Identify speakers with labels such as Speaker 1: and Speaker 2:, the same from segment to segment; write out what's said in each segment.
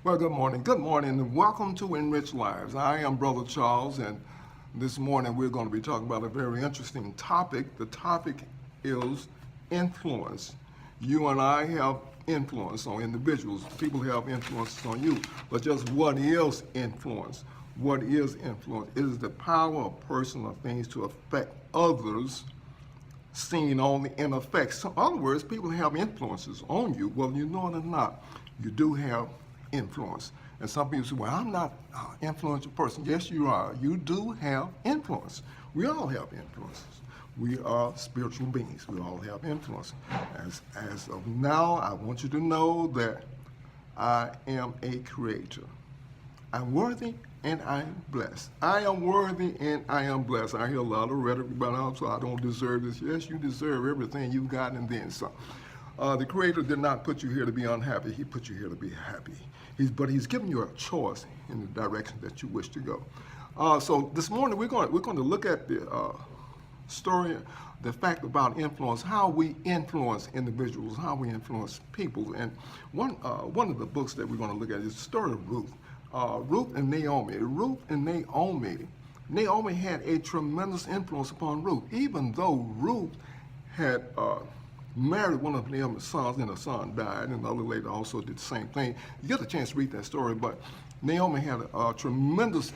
Speaker 1: Well, good morning, and welcome to Enrich Lives. I am Brother Charles, and this morning we're going to be talking about a very interesting topic. The topic is influence. You and I have influence on individuals. People have influences on you, but just what is influence? What is influence? It is the power of person or things to affect others seen only in effect. So, in other words, people have influences on you, whether you know it or not. You do have influence. And some people say, well, I'm not an influential person. Yes, you are. You do have influence. We all have influences. We are spiritual beings. We all have influence. As of now, I want you to know that I am a creator. I'm worthy and I am blessed. I am worthy and I am blessed. I hear a lot of rhetoric about so I don't deserve this. Yes, you deserve everything you've got and then some. The Creator did not put you here to be unhappy. He put you here to be happy. But He's given you a choice in the direction that you wish to go. So this morning we're going to look at the story, the fact about influence, how we influence individuals, how we influence people. And one of the books that we're going to look at is the story of Ruth. Ruth and Naomi. Naomi had a tremendous influence upon Ruth, even though Ruth had married one of Naomi's sons, and her son died, and the other lady also did the same thing. You get a chance to read that story, but Naomi had a tremendous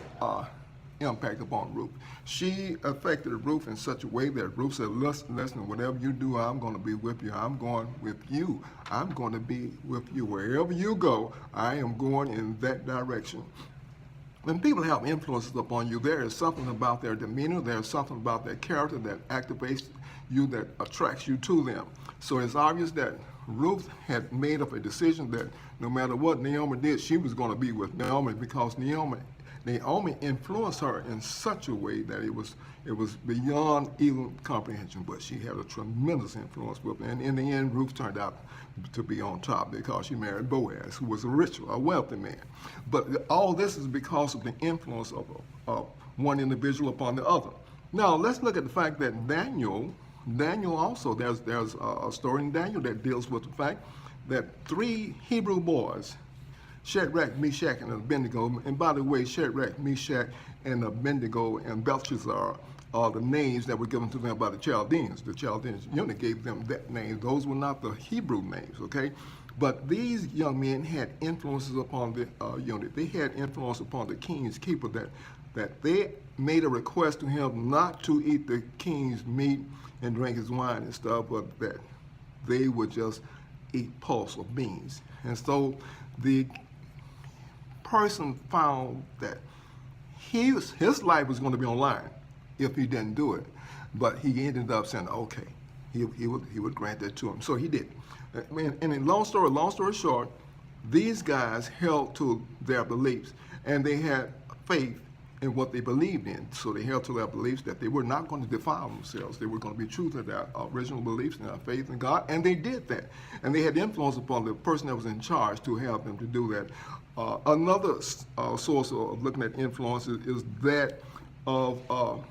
Speaker 1: impact upon Ruth. She affected Ruth in such a way that Ruth said, listen, whatever you do, I'm going to be with you. I'm going with you. I'm going to be with you. Wherever you go, I am going in that direction. When people have influences upon you, there is something about their demeanor, there's something about their character that activates you, that attracts you to them. So it's obvious that Ruth had made up a decision that no matter what Naomi did, she was going to be with Naomi, because Naomi influenced her in such a way that it was beyond even comprehension. But she had a tremendous influence with her. And in the end, Ruth turned out to be on top because she married Boaz, who was a wealthy man. But all this is because of the influence of one individual upon the other. Now, let's look at the fact that Daniel also, there's a story in Daniel that deals with the fact that 3 Hebrew boys, Shadrach, Meshach, and Abednego. And by the way, Shadrach, Meshach, and Abednego and Belshazzar are the names that were given to them by the Chaldeans. The Chaldeans unit gave them that name. Those were not the Hebrew names, okay? But these young men had influences upon the unit. They had influence upon the king's keeper, that they made a request to him not to eat the king's meat and drink his wine and stuff, but that they would just eat pulse or beans. And so the person found that his life was going to be on line if he didn't do it, but he ended up saying, okay, he would grant that to him. So he did. And in long story short, these guys held to their beliefs, and they had faith in what they believed in. So they held to their beliefs that they were not going to defile themselves. They were going to be true to their original beliefs and their faith in God, and they did that. And they had influence upon the person that was in charge to help them to do that. Another source of looking at influence is that of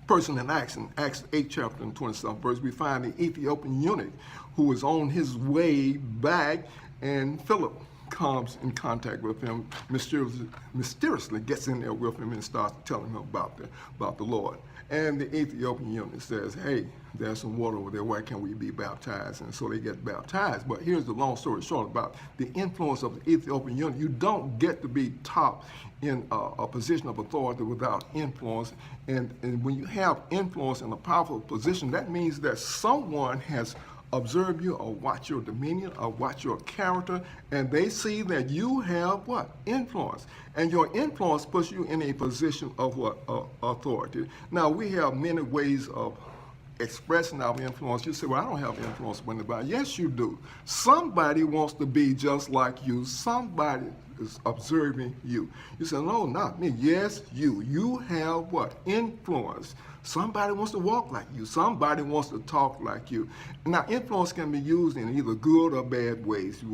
Speaker 1: person in Acts. In Acts 8 chapter and 27 verse, we find the Ethiopian eunuch who was on his way back, and Philip comes in contact with him, mysteriously gets in there with him and starts telling him about the Lord. And the Ethiopian eunuch says, hey, there's some water over there, why can't we be baptized? And so they get baptized. But here's the long story short about the influence of the Ethiopian eunuch. You don't get to be top in a position of authority without influence. And when you have influence in a powerful position, that means that someone has observe you or watch your demeanor or watch your character, and they see that you have what? Influence. And your influence puts you in a position of what? Authority. Now, we have many ways of expressing our influence. You say, well, I don't have influence with anybody. Yes, you do. Somebody wants to be just like you. Somebody is observing you. You say, no, not me. Yes, you. You have what? Influence. Somebody wants to walk like you. Somebody wants to talk like you. Now, influence can be used in either good or bad ways.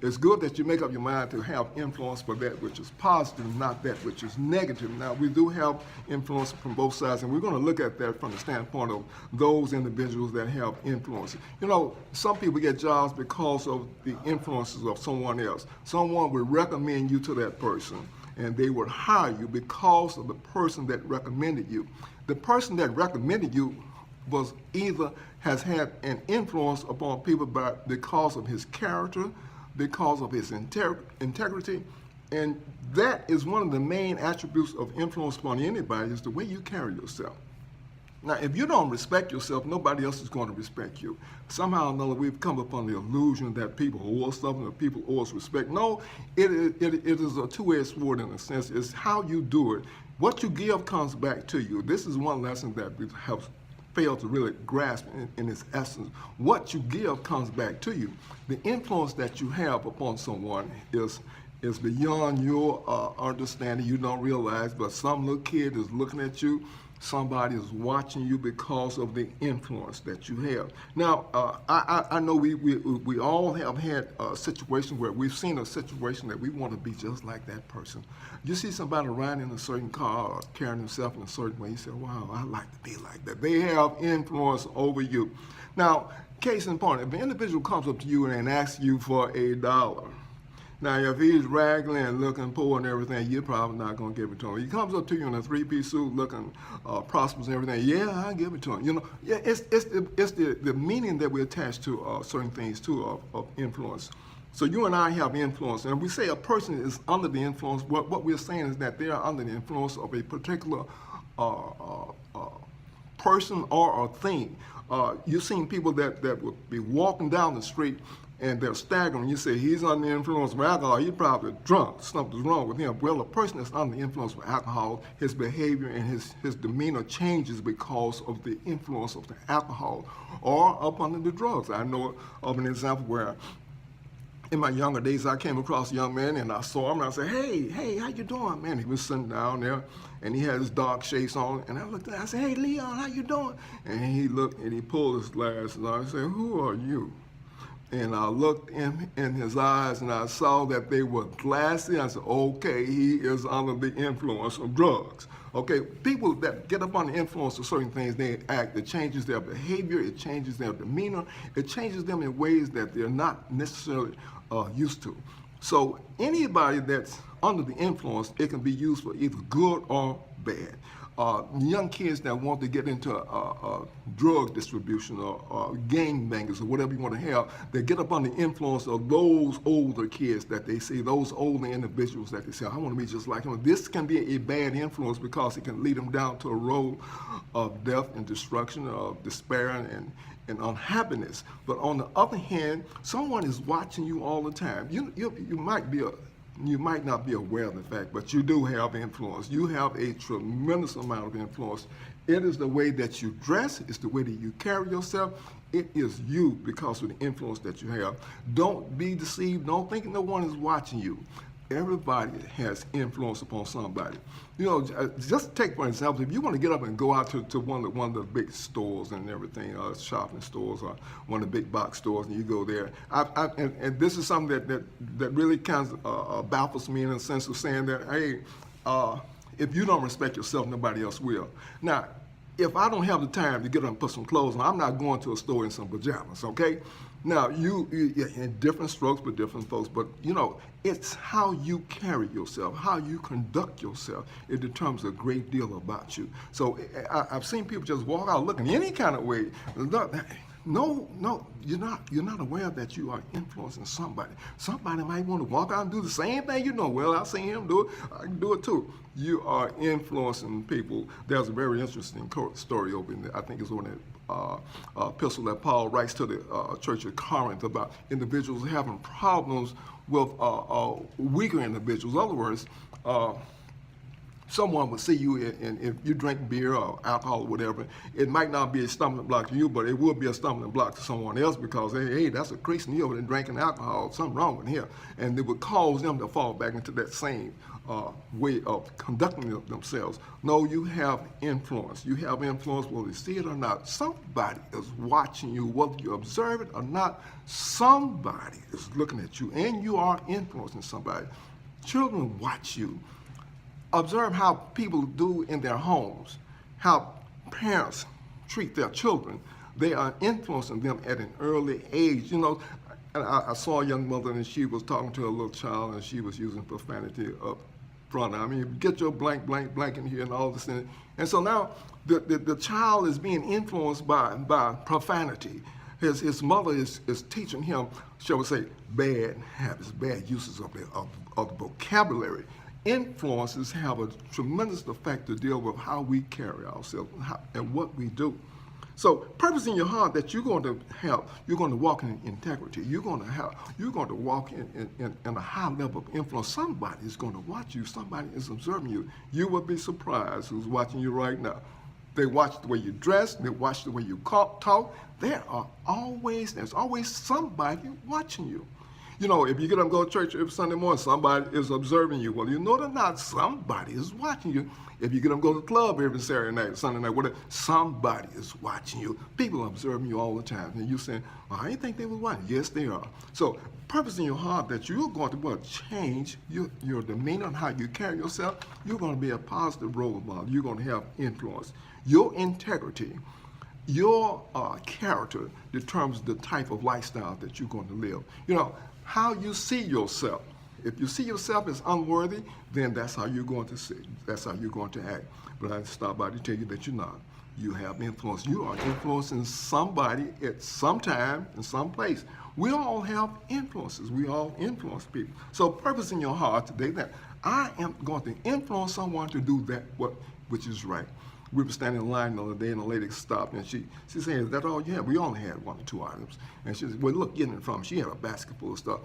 Speaker 1: It's good that you make up your mind to have influence for that which is positive, not that which is negative. Now, we do have influence from both sides, and we're going to look at that from the standpoint of those individuals that have influence. You know, some people get jobs because of the influences of someone else. Someone would recommend you to that person, and they would hire you because of the person that recommended you. The person that recommended you was either has had an influence upon people because of his character, because of his integrity, and that is one of the main attributes of influence upon anybody, is the way you carry yourself. Now, if you don't respect yourself, nobody else is going to respect you. Somehow or another, we've come upon the illusion that people owe us something, that people owe us respect. No, it is a two-edged sword in a sense. It's how you do it. What you give comes back to you. This is one lesson that we have failed to really grasp in its essence. What you give comes back to you. The influence that you have upon someone is beyond your understanding. You don't realize, but some little kid is looking at you. Somebody is watching you because of the influence that you have. Now, I know we all have had a situation where we've seen a situation that we want to be just like that person. You see somebody riding in a certain car or carrying himself in a certain way, you say, wow, I'd like to be like that. They have influence over you. Now, case in point, if an individual comes up to you and asks you for $1, now, if he's raggedy and looking poor and everything, you're probably not going to give it to him. He comes up to you in a three-piece suit, looking prosperous and everything. Yeah, I give it to him. You know, yeah, it's the meaning that we attach to certain things too of influence. So you and I have influence, and we say a person is under the influence. What we're saying is that they are under the influence of a particular person or a thing. You've seen people that would be walking down the street and they're staggering. You say he's under the influence of alcohol, he's probably drunk, something's wrong with him. Well, a person that's under the influence of alcohol, his behavior and his demeanor changes because of the influence of the alcohol or up under the drugs. I know of an example where in my younger days, I came across a young man and I saw him and I said, hey, how you doing, man? He was sitting down there and he had his dark shades on, and I looked at him, I said, hey, Leon, how you doing? And he looked and he pulled his glasses on. I said, who are you? And I looked in his eyes and I saw that they were glassy. I said, okay, he is under the influence of drugs. Okay, people that get up on the influence of certain things, they act, it changes their behavior, it changes their demeanor, it changes them in ways that they're not necessarily used to. So anybody that's under the influence, it can be used for either good or bad. Young kids that want to get into drug distribution or gang bangers or whatever you want to have, they get up under the influence of those older kids that they see, those older individuals that they say, I want to be just like him. This can be a bad influence because it can lead them down to a road of death and destruction, of despair and unhappiness. But on the other hand, someone is watching you all the time. You might not be aware of the fact, but you do have influence. You have a tremendous amount of influence. It is the way that you dress. It's the way that you carry yourself. It is you because of the influence that you have. Don't be deceived. Don't think no one is watching you. Everybody has influence upon somebody. You know, just take for example, if you want to get up and go out to one of the big stores and everything, shopping stores or one of the big box stores, and you go there, and this is something that really kind of baffles me in the sense of saying that, hey, if you don't respect yourself, nobody else will. Now, if I don't have the time to get up and put some clothes on, I'm not going to a store in some pajamas, okay? Now, you in different strokes for different folks, but you know, it's how you carry yourself, how you conduct yourself. It determines a great deal about you. So I've seen people just walk out looking any kind of way. No, you're not aware that you are influencing somebody. Somebody might want to walk out and do the same thing you know. Well, I've seen him do it. I can do it too. You are influencing people. There's a very interesting story over in there. I think it's on that epistle that Paul writes to the church of Corinth about individuals having problems with weaker individuals. In other words, someone would see you, and if you drink beer or alcohol or whatever, it might not be a stumbling block to you, but it would be a stumbling block to someone else because, hey, that's a Christian here over there drinking alcohol, something wrong with him. And it would cause them to fall back into that same way of conducting themselves. No, you have influence. You have influence whether you see it or not. Somebody is watching you, whether you observe it or not. Somebody is looking at you, and you are influencing somebody. Children watch you. Observe how people do in their homes, how parents treat their children. They are influencing them at an early age. You know, I saw a young mother, and she was talking to a little child, and she was using profanity up front. I mean, get your blank, blank, blank in here and all this. And so now the child is being influenced by profanity. His mother is teaching him, shall we say, bad habits, bad uses of the vocabulary. Influences have a tremendous effect to deal with how we carry ourselves and what we do. So, purpose in your heart that you're going to walk in integrity. You're going to walk in a high level of influence. Somebody is going to watch you. Somebody is observing you. You will be surprised who's watching you right now. They watch the way you dress. They watch the way you talk. There's always somebody watching you. You know, if you get up and go to church every Sunday morning, somebody is observing you. Well, you know it or not, somebody is watching you. If you get up and go to the club every Saturday night, Sunday night, whatever, somebody is watching you. People are observing you all the time. And you're saying, well, I didn't think they were watching. Yes, they are. So, purpose in your heart that you're going to change your demeanor and how you carry yourself. You're going to be a positive role model. You're going to have influence. Your integrity, your character determines the type of lifestyle that you're going to live. You know, how you see yourself. If you see yourself as unworthy, then that's how you're going to see. That's how you're going to act. But I stop by to tell you that you're not. You have influence. You are influencing somebody at some time, in some place. We all have influences. We all influence people. So purpose in your heart today that I am going to influence someone to do that which is right. We were standing in line the other day, and a lady stopped, and she said, is that all you have? We only had 1 or 2 items. And she said, well, look, get in front of me. She had a basket full of stuff.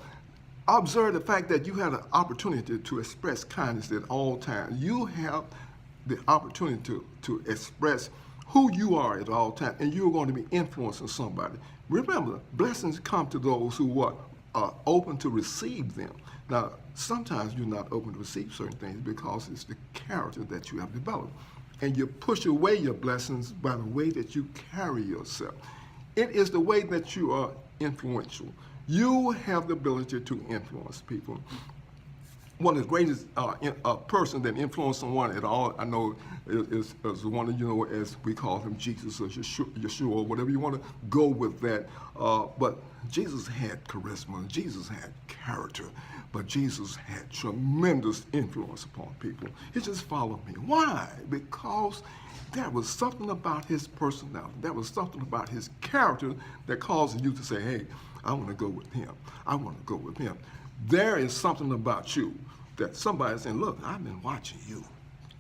Speaker 1: Observe the fact that you had an opportunity to express kindness at all times. You have the opportunity to express who you are at all times, and you're going to be influencing somebody. Remember, blessings come to those who are open to receive them. Now, sometimes you're not open to receive certain things because it's the character that you have developed. And you push away your blessings by the way that you carry yourself. It is the way that you are influential. You have the ability to influence people. One of the greatest person that influenced someone at all, I know, is one of, as we call him, Jesus or Yeshua, or whatever you want to go with that. But Jesus had charisma. Jesus had character. But Jesus had tremendous influence upon people. He just followed me. Why? Because there was something about his personality. There was something about his character that caused you to say, hey, I want to go with him. I want to go with him. There is something about you that somebody's saying, look, I've been watching you.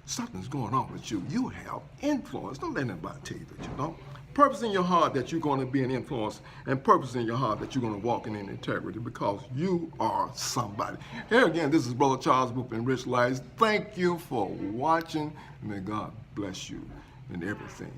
Speaker 1: Something's going on with you. You have influence. Don't let anybody tell you that you don't. Purpose in your heart that you're going to be an influence, and purpose in your heart that you're going to walk in integrity because you are somebody. Here again, this is Brother Charles Booth in Rich Lives. Thank you for watching. May God bless you in everything.